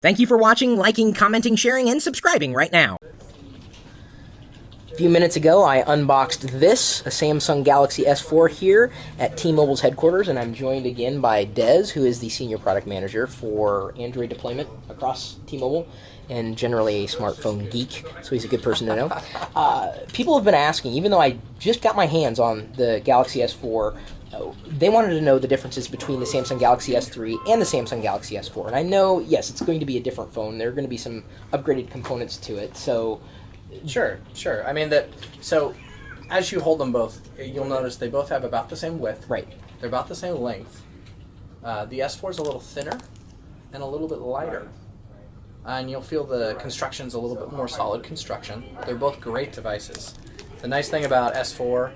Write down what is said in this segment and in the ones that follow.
Thank you for watching, liking, commenting, sharing, and subscribing right now. A few minutes ago, I unboxed this, a Samsung Galaxy S4 here at T-Mobile's headquarters, and I'm joined again by Des, who is the Senior Product Manager for Android deployment across T-Mobile, and generally a smartphone geek, so he's a good person to know. People have been asking, even though I just got my hands on the Galaxy S4, they wanted to know the differences between the Samsung Galaxy S3 and the Samsung Galaxy S4. And I know, yes, it's going to be a different phone. There are going to be some upgraded components to it, so... Sure. I mean, so as you hold them both, you'll notice they both have about the same width. Right. They're about the same length. The S4 is a little thinner and a little bit lighter. And you'll feel the construction's a little bit more solid construction. They're both great devices. The nice thing about S4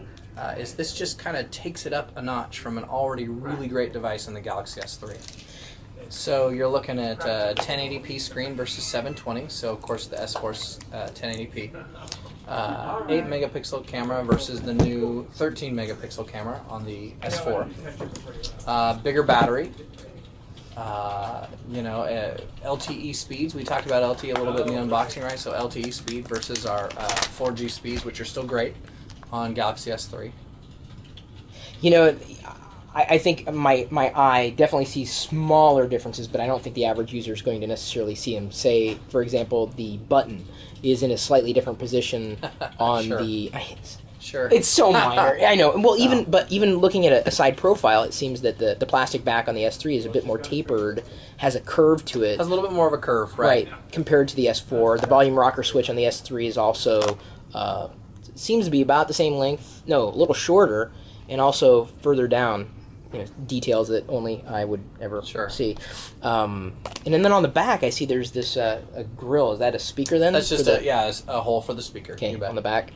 is this just kind of takes it up a notch from an already really great device in the Galaxy S3. So you're looking at 1080p screen versus 720. So of course the S4's 1080p. 8 megapixel camera versus the new 13 megapixel camera on the S4. Bigger battery. LTE speeds. We talked about LTE a little bit in the unboxing, right? So LTE speed versus our 4G speeds, which are still great on Galaxy S3. You know, I think my eye definitely sees smaller differences, but I don't think the average user is going to necessarily see them. Say, for example, the button is in a slightly different position on Sure. Sure. It's so minor. I know. Well, even looking at a side profile, it seems that the plastic back on the S3 is a bit more tapered, has a curve to it. Has a little bit more of a curve, right? Compared to the S4. The volume rocker switch on the S3 is also seems to be about the same length. No, a little shorter, and also further down. Details that only I would ever see. And then on the back, I see there's this a grill. Is that a speaker then? That's just it's a hole for the speaker. Okay, on the back.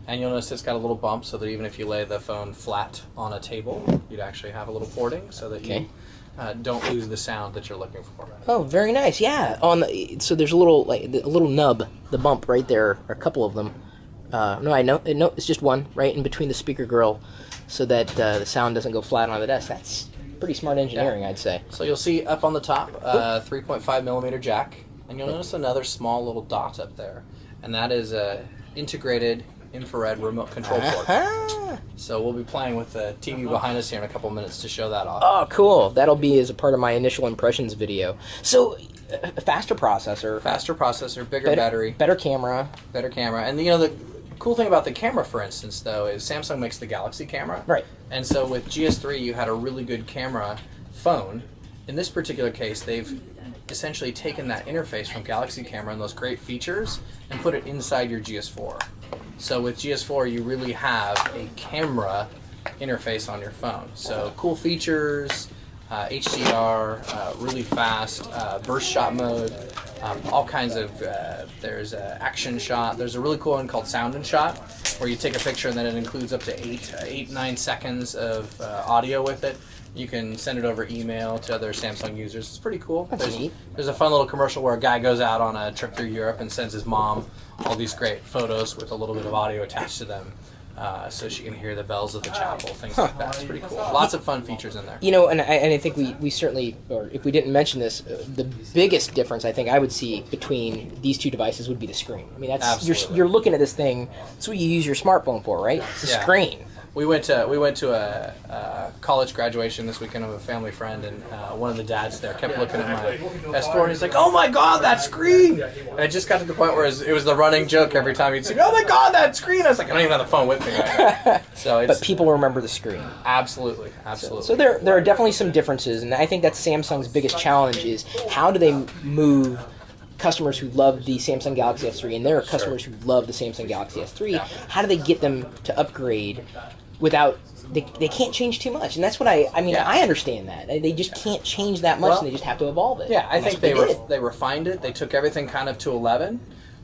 And you'll notice it's got a little bump so that even if you lay the phone flat on a table, you'd actually have a little porting so that you don't lose the sound that you're looking for. Oh, very nice. Yeah. So there's a little nub, the bump right there, or a couple of them. No, it's just one right in between the speaker grill, so that the sound doesn't go flat on the desk. That's pretty smart engineering, I'd say. So you'll see up on the top, 3.5 millimeter jack, and you'll notice another small little dot up there, and that is a integrated infrared remote control port. So we'll be playing with the TV behind us here in a couple minutes to show that off. Oh, cool. That'll be as a part of my initial impressions video. So, a faster processor. Bigger battery. Better camera. And the cool thing about the camera, for instance, though, is Samsung makes the Galaxy camera. Right. And so with GS3, you had a really good camera phone. In this particular case, they've essentially taken that interface from Galaxy camera and those great features and put it inside your GS4. So with GS4, you really have a camera interface on your phone. So cool features, HDR, really fast, burst shot mode, all kinds of, there's an action shot. There's a really cool one called Sound and Shot, where you take a picture and then it includes up to 9 seconds of audio with it. You can send it over email to other Samsung users. It's pretty cool. There's a fun little commercial where a guy goes out on a trip through Europe and sends his mom all these great photos with a little bit of audio attached to them. So she can hear the bells of the chapel, things like that. It's pretty cool. Lots of fun features in there. And I think we certainly, or if we didn't mention this, the biggest difference I think I would see between these two devices would be the screen. I mean, that's you're looking at this thing. That's what you use your smartphone for, right? It's a screen. We went to a college graduation this weekend of a family friend, and one of the dads there kept looking at my S4, and he's like, "Oh my God, that screen!" And it just got to the point where it was the running joke every time he'd say, "Oh my God, that screen!" I was like, "I don't even have the phone with me right now." But people remember the screen. Absolutely. So there are definitely some differences, and I think that's Samsung's biggest challenge is how do they move customers who love the Samsung Galaxy S3, and there are customers who love the Samsung Galaxy S3. How do they get them to upgrade without they can't change too much? And that's what I understand that they just can't change that much, and they just have to evolve it. I think they refined it. They took everything kind of to 11.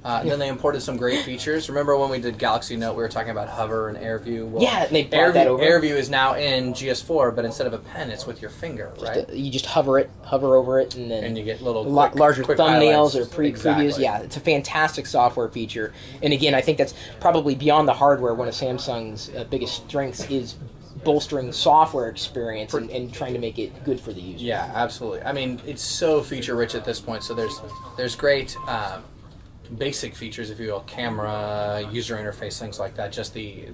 And then they imported some great features. Remember when we did Galaxy Note, we were talking about hover and AirView? Well, and they brought that over. AirView is now in GS4, but instead of a pen, it's with your finger, right? You just hover over it, and then you get little larger quick thumbnails highlights. or previews. Yeah, it's a fantastic software feature. And again, I think that's probably beyond the hardware. One of Samsung's biggest strengths is bolstering the software experience and trying to make it good for the user. Yeah, absolutely. I mean, it's so feature rich at this point. So there's great basic features, if you will, camera, user interface, things like that. Just the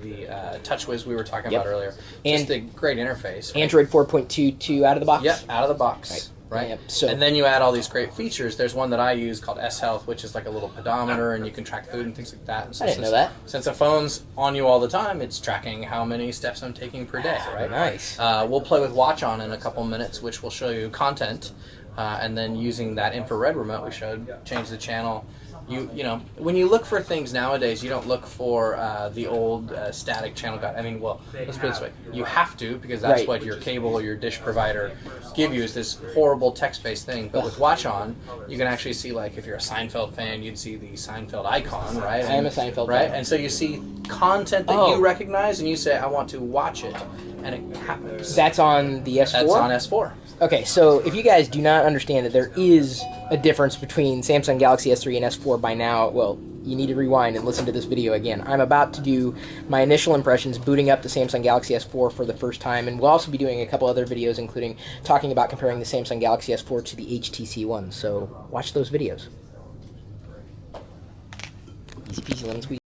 TouchWiz we were talking about earlier. And just the great interface. Right? Android 4.22 out of the box. Yep, out of the box. Right. Yep. So, and then you add all these great features. There's one that I use called S Health, which is like a little pedometer, and you can track food and things like that. And so I didn't know that. Since a phone's on you all the time, it's tracking how many steps I'm taking per day. Right. Nice. We'll play with Watch On in a couple minutes, which will show you content, and then using that infrared remote we showed, change the channel. You know, when you look for things nowadays, you don't look for the old static channel guide. I mean, well, let's put it this way. You have to, because that's what your cable or your dish provider give you, is this horrible text-based thing. But with Watch On, you can actually see, like, if you're a Seinfeld fan, you'd see the Seinfeld icon, right? I am a Seinfeld fan. fan. And so you see content that you recognize, and you say, I want to watch it. And it happens. That's on the S4? That's on S4. Okay, so if you guys do not understand that there is a difference between Samsung Galaxy S3 and S4 by now, well, you need to rewind and listen to this video again. I'm about to do my initial impressions booting up the Samsung Galaxy S4 for the first time, and we'll also be doing a couple other videos, including talking about comparing the Samsung Galaxy S4 to the HTC One, so watch those videos. Easy peasy lemon squeeze.